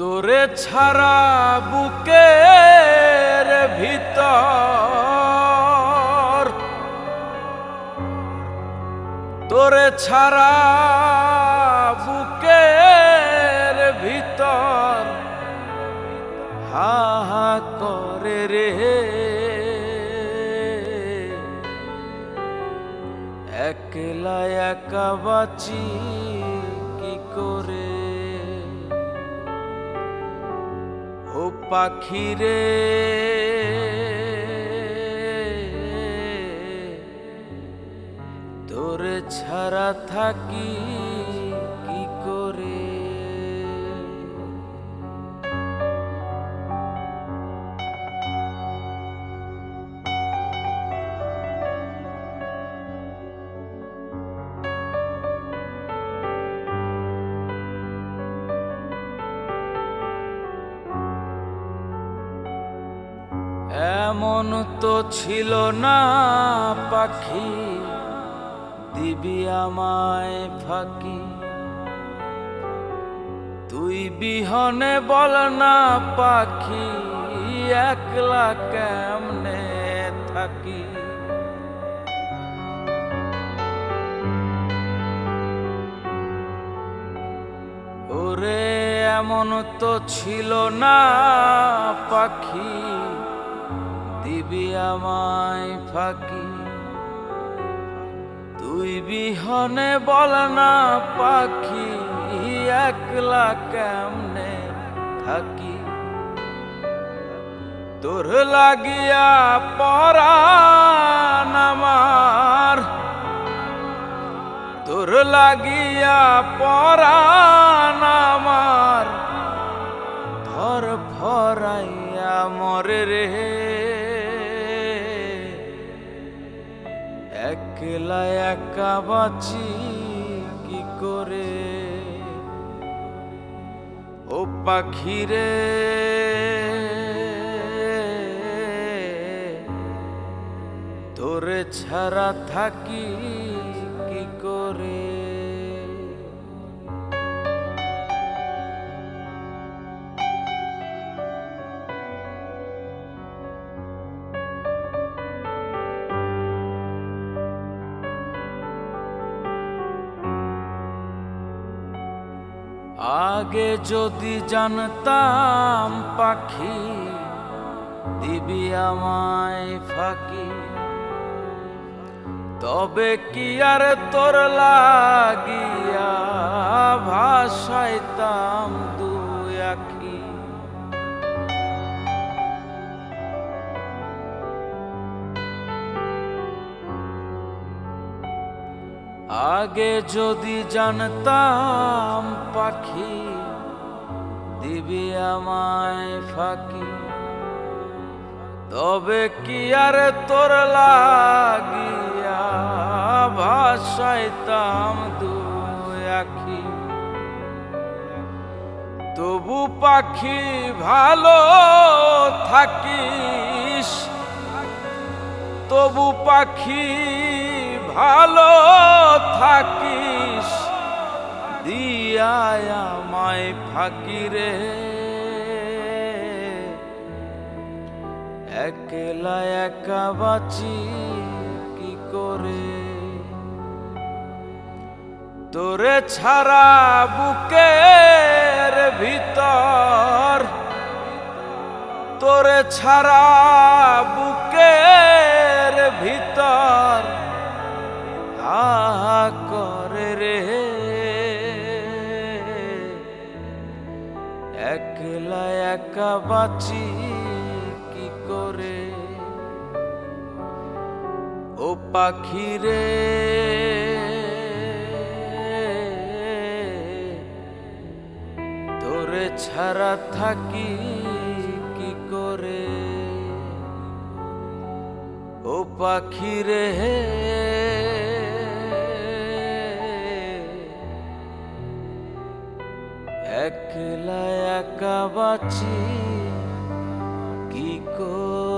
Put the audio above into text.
তোরে ছাড়া বুকের ভিতর, তোরে ছাড়া বুকের ভিতর হা হা করে রে। একলা একা বাঁচি কি করে, ও পাখি রে তোরে ছাড়া থাকি কি করে। এমন তো ছিল না পাখি দিবি আমায় ফাঁকি, তুই বিহনে বল না পাখি একলা কেমনে থাকি। ওরে এমন তো ছিল না পাখি দিবি আমায় ফাঁকি, তুই বিহনে বল না পাখি একলা কেমনে থাকি। তোর লাগিয়া পরাণ আমার, তোর লাগিয়া পরাণ আমার ধর ভরাইয়া মরে রে। একলা একা বাঁচি কি করে, ও পাখি রে তোরে ছাড়া থাকি কি করে। আগে যদি জানতাম পাখি দিবি আমায় ফাঁকি, তবে কি আর তোর লাগিয়া ভাসাইতাম দুই আখি। আগে যদি জানতাম পাখি দিবি আমায় ফাঁকি, তবে কি আর তোর লাগিয়া ভাসাইতাম দুই আখি। তবু পাখি ভালো থাকিস, তবু পাখি ভালো থাকিস দিয়া আমায় ফাঁকি রে। একলা একা বাঁচি কি করে, তোরে ছাড়া বুকের ভিতর, তোরে ছাড়া বুকের ভিতর হা হা করে রে। একলা একা বাঁচি কি করে, ও পাখি রে তোরে ছাড়া থাকি কি করে, ও পাখি রে একলা একা বাঁচি কি করে।